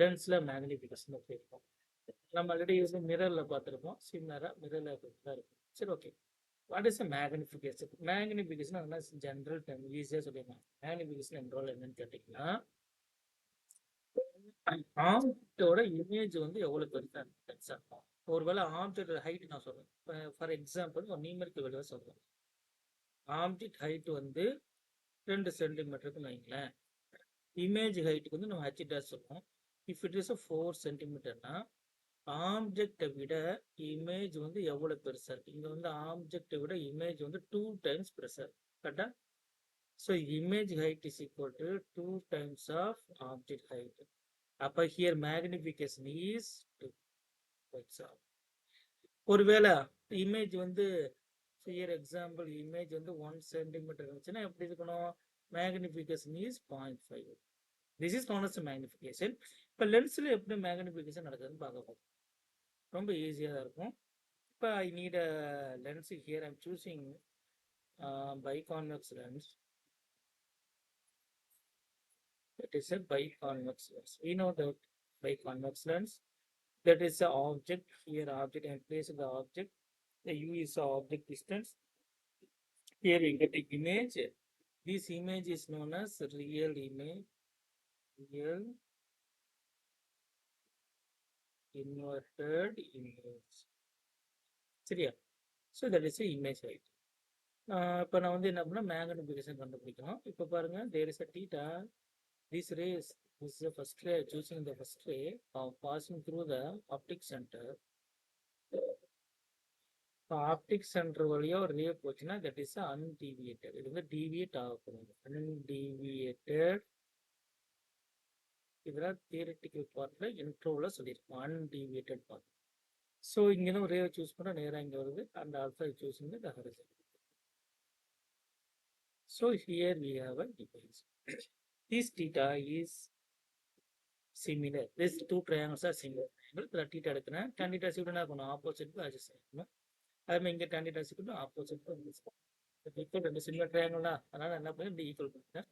லென்ஸில் magnification எப்படி இருக்கும் நம்ம ஆல்ரெடி மிரரில் பார்த்துருப்போம். சிமிலராக மிரரில் தான் இருக்கும். சரி, okay. What is magnification? Magnification அதெல்லாம் ஜென்ரல் டைம் ஈஸியாக சொல்லிடலாம். மேக்னிஃபிகேஷன் என்றால் என்னன்னு கேட்டிங்கன்னா, ஆப்ஜெக்டோட இமேஜ் வந்து எவ்வளோ பெருசா இருக்கும். ஒருவேளை ஆப்ஜெக்ட் ஹைட் நான் சொல்றேன். ஃபார் எக்ஸாம்பிள் ஒரு நியூமெரிக்கல் வேல்யூ சொல்றேன். ஆப்ஜெக்ட் ஹைட் வந்து 2 சென்டிமீட்டருக்குன்னு வைங்களேன். இமேஜ் ஹைட்டுக்கு வந்து நம்ம ஹச் டேஷ் சொல்லுவோம். இஃப் இட் இஸ் 4 சென்டிமீட்டர்னா ஆப்ஜெக்டை விட இமேஜ் வந்து எவ்வளவு பெருசா இருக்கு. இங்க வந்து ஆப்ஜெக்டை விட இமேஜ் வந்து 2 டைம்ஸ் பெருசா இருக்கு. கரெக்டா? So image height is equal to 2 times of object height. அப்ப ஹியர் மேக்னிஃபிகேஷன் இஸ் 2. ஒருவேளை இமேஜ் வந்து ஹியர் எக்ஸாம்பிள் இமேஜ் வந்து 1 சென்டிமீட்டர் இருந்துச்சுன்னா எப்படி இருக்கணும்? Magnification is 0.5. This is not as magnification. இப்போ லென்ஸில் எப்படி மேக்னிஃபிகேஷன் நடக்குதுன்னு பார்க்க போகிறோம். ரொம்ப ஈஸியாக தான் இருக்கும். இப்போ I need a lens here. I'm choosing biconvex lens. It is a biconvex lens. We know that biconvex lens, that is the object. Here object, and place the object. The u is the object distance. Here we get the image. This image is known as real image. Real inverted image. சரியா? So that is image height. இப்போ நான் வந்து என்ன பண்ணால் magnification கண்டுபிடிக்கணும். இப்போ பாருங்க, there is a theta. These rays, this is the first ray, choosing the first ray of passing through the optic center. Optic center வழியா ஒரு ரே போச்சுன்னா that is undeviated. இது வந்து deviate ஆகக்கூடாது. Undeviated. இதெல்லாம் தியரிட்டிக்கல் பார்ட்ல இன்ட்ரோவில் சொல்லியிருக்கோம். undeviated part. ஸோ இங்கே ஒரு ரேவை சூஸ் பண்ணால் நேராக இங்கே வருது. அந்த alpha choosing the horizon. So here we have a device. This theta is similar. These two triangles are similar. Triangle theta எடுக்கிறேன். tan theta equal to என்ன ஆப்போசிட் adjacent இருக்கணும். அதே மாதிரி இங்கே tan theta equal to opposite equal ரெண்டு similar triangle தான். அதனால என்ன பண்ணி இப்படி ஈக்குவல் பண்ணிட்டேன்.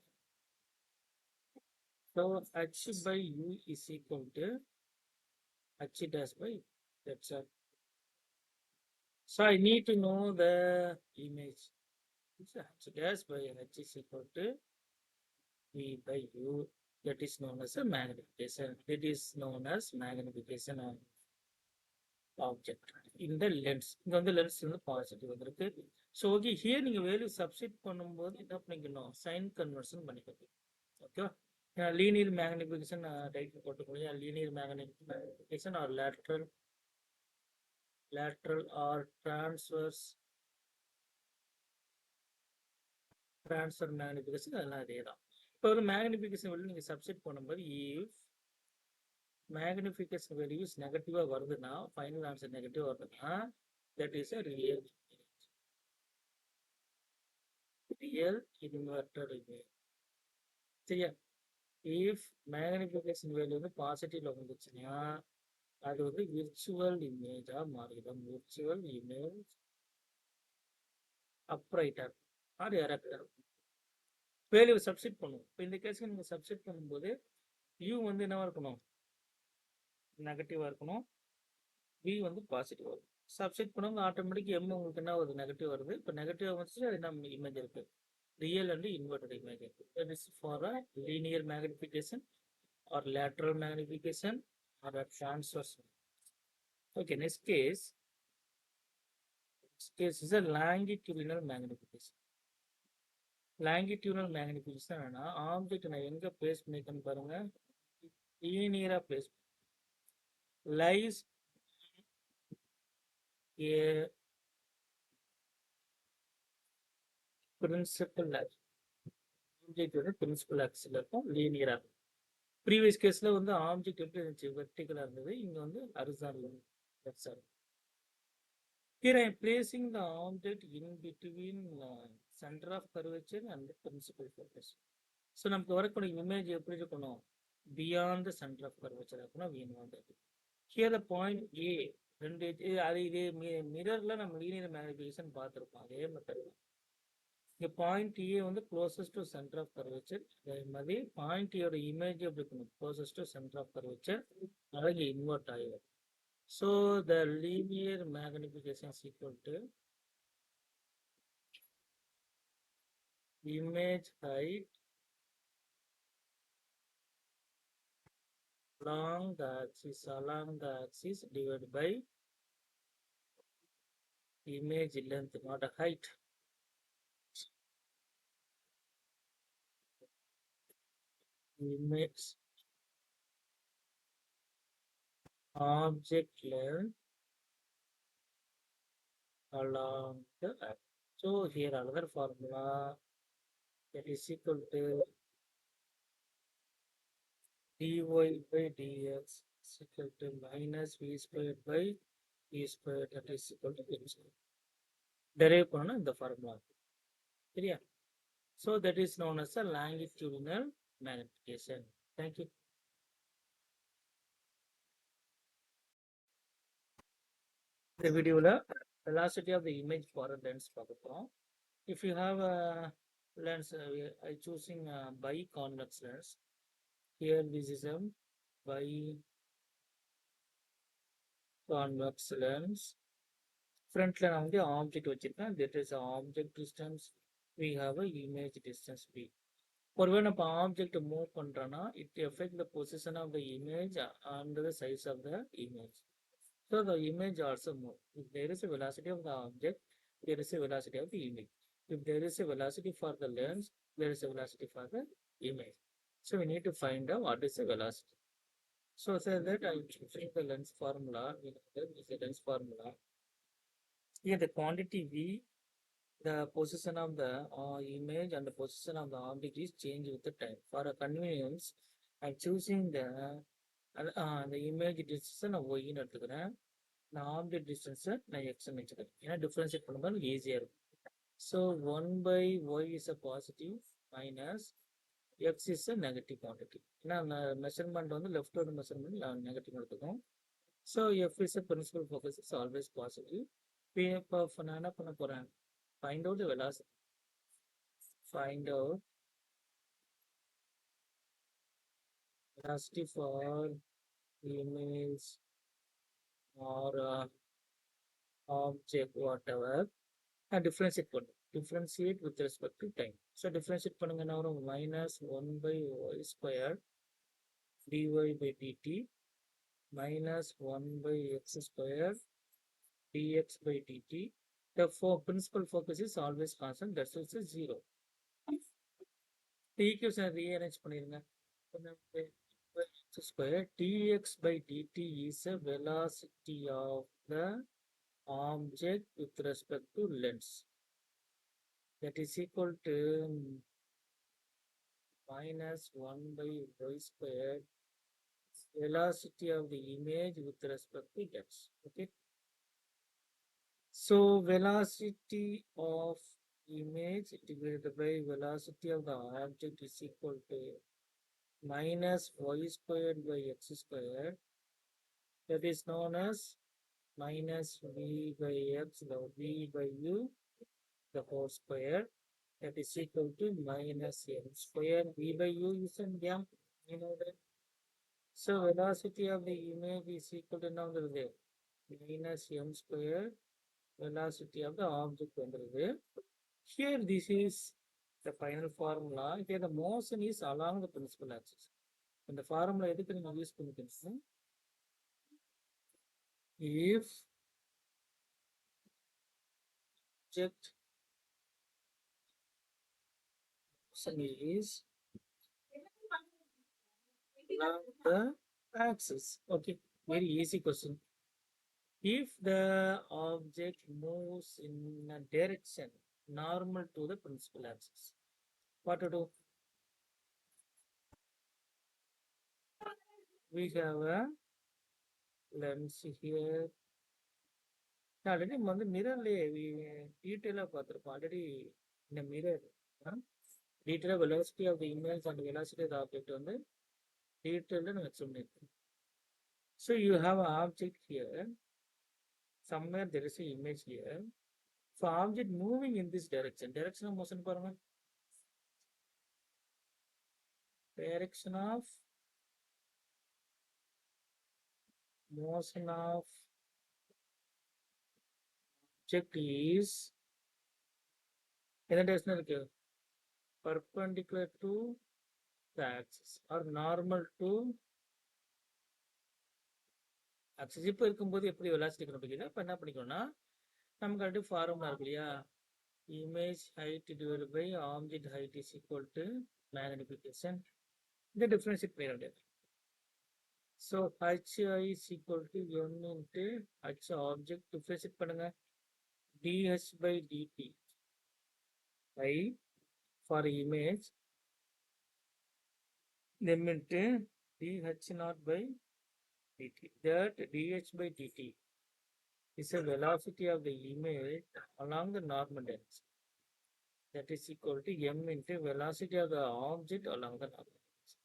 So h by u is equal to h dash by that's all. So I need to know the image. So h dash by h is equal to v by u. That is known as a magnification. That is known as magnification of object in the lens. இங்க வந்து lens வந்து positive வந்திருக்கு. So okay, here நீங்க value substitute பண்ணும்போது என்ன பண்ணிக்கணும்? Sign conversion பண்ணிக்கணும். Okay, linear magnification type போட்டுக்கணும். Linear magnification or lateral or transverse transfer magnification அதெல்லாம் அதே தான். இப்போ ஒரு மேக்னிஃபிகேஷன் வேல்யூ நீங்க சப்ஸ்டிட் பண்ணும்போது இஃப் மேக்னிஃபிகேஷன் வேல்யூஸ் நெகட்டிவா வருதுன்னா, ஃபைனல் ஆன்சர் நெகட்டிவா வருதுன்னா, that is a real inverted image. சரியா? இஃப் மேக்னிஃபிகேஷன் வேல்யூ வந்து பாசிட்டிவ்ல வந்துச்சுன்னா அது வந்து விர்ச்சுவல் இமேஜா மாறிடும். Virtual image upright or erect. Value substitute பண்ணுவோம். இப்போ இந்த கேஸ்க்கு நீங்க சப்ஸ்டிட் பண்ணும்போது u வந்து என்னவா இருக்கணும்? நெகட்டிவா இருக்கணும். v வந்து பாசிட்டிவ் வரும். சப்ஸ்டிட் பண்ணும்போது ஆட்டோமேட்டிக் m உங்களுக்கு என்ன வருது? நெகட்டிவ் வருது. இப்போ நெகட்டிவ் வந்துச்சு, அது நம்ம இமேஜ் இருக்கு. ரியல் அண்ட் இன்வெர்டட் இமேஜ் இருக்கு. That is for a linear magnification or lateral magnification or a transverse. Okay, next case is a longitudinal magnification. Longitudinal magnification என்னன்னா, ஆப்ஜெக்ட் நான் எங்க பிளேஸ் பண்ணிருக்கேன்னு பாருங்க. லீனியரா place lies a principal axis. Object வந்து principal ஆக்சிஸ்ல இருக்கும், லீனியரா. ப்ரீவியஸ் கேஸ்ல வந்து ஆப்ஜெக்ட் எப்படி இருந்துச்சு? வெர்டிகலா இருந்தது. இங்க வந்து horizontal. That's all. Here I am placing the object in between center of curvature and the principal focus. So நமக்கு வரக்கூடிய இமேஜ் எப்படி இருக்கணும்? Beyond the center of curvature இருக்கணும். வேணும். Here the point A ரெண்டு அது இதே மிரர்ல நம்ம லீனியர் மேக்னிஃபிகேஷன் பார்த்துருப்போம். அதே மெத்தட். இங்கே பாயிண்ட் ஏ வந்து closest to centre of curvature. அதே மாதிரி பாயிண்ட் ஏயோட இமேஜ் எப்படி இருக்கணும், closest to centre of curvature. அழகு இன்வெர்ட் ஆகிடும். So the linear magnification is equal to image height along the axis divided by image length, not a height. Image object length along the axis. So here another formula, that is equal to dy by dx is equal to minus v squared by e squared, that is equal to m squared. Derive பண்ணணும் இந்த formula. சரியா? So that is known as a longitudinal magnification. Thank you. இந்த வீடியோவில் velocity of the image for a lens பார்க்க போகிறோம். If you have a lens, I choosing a biconvex lens. Here this is a biconvex lens. Frontல நான் வந்து object வச்சிருக்கேன். That is object distance. We have a image distance b. ஒருவேளை நம்ம object move பண்றோம்னா it affect the position of the image and the size of the image. So the image also move. If there is a velocity of the object, there is a velocity of the image. If there is a velocity for the lens, there is a velocity for the image. So we need to find out what is the velocity. So say that I am choosing the lens formula. We know that is the lens formula. Here the quantity v, the position of the image and the position of the object is changed with the time. For a convenience, I am choosing the image distance of y ன்னு எடுத்துக்கிறேன். நான் object டிஸ்டன்ஸை நான் எக்ஸ்ன்னு வச்சுக்கிறேன். ஏன்னா differentiate பண்ணும்போது ஈஸியாக இருக்கும். So 1/y is a positive minus x is a negative quantity. ஏன்னா மெஷர்மெண்ட் வந்து லெஃப்டோட மெஷர்மெண்ட் நெகட்டிவ் எடுத்துக்கும். So F is a principal focus is always positive. இப்போ நான் என்ன பண்ண போகிறேன், find out velocity. Find out velocity for image or object, whatever, and differentiate பண்ணும். Differentiate with respect to time. So differentiate பண்ணுங்க என்ன வரும், minus 1/y squared dy by dt minus 1/x squared dx by dt. The principal focus is always constant, that is 0. The equation rearrange பண்ணிருங்க. Square dx by dt is a velocity of the object with respect to lens. That is equal to minus 1/y squared velocity of the image with respect to lens. Okay. So velocity of image divided by velocity of the object is equal to minus y squared by x squared. That is known as minus v by x, the v by u, the whole square. That is equal to minus m square. V by u is in m, you know that. So velocity of the image is equal to now minus m square velocity of the object. Here this is the final formula. Here the motion is along the principal axis. இந்த formula எதுக்கு நீங்க use பண்ணிக்கணும், if object motion is along the axis. Okay, very easy question. If the object moves in a direction normal to the principal axis, what to do? We have a lens here. Already நம்ம வந்து மிரர்லேயே டீட்டெயிலாக பார்த்துருப்போம். Already இந்த mirror டீட்டெயிலாக velocity of the image and velocity of the object வந்து டீட்டெயிலாக நம்ம எக்ஸ்பிளைன் பண்ணியிருக்கோம். So you have a object here, somewhere there is an image here. For object moving in this direction, direction of motion பாருங்க. Direction of motion of object is என்ன direction இருக்கு? Perpendicular to the axis or normal to axis. இப்போ இருக்கும்போது எப்படி velocity கண்டுபிடிக்கிறது? அப்ப என்ன பண்ணிக்கணும்னா நமக்கு ஆல்ரெடி ஃபார்முலா இருக்கு இல்லையா? Image height divided by object height is equal to magnification. இந்த differentiate பண்ணிட வேண்டியது. So hi is equal to m into h object differentiate பண்ணுங்க. dh by dt by for image m into dh naught by dt. That dh by dt is a velocity of the image along the normal direction. That is equal to m into velocity of the object along the normal direction.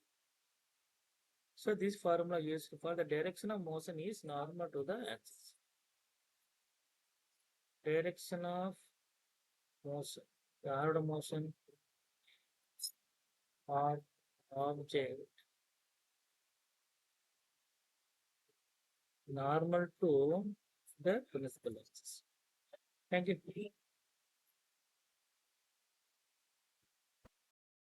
So this formula used for the direction of motion is normal to the axis. Direction of motion. The motion or object normal to the principal axis. Thank you.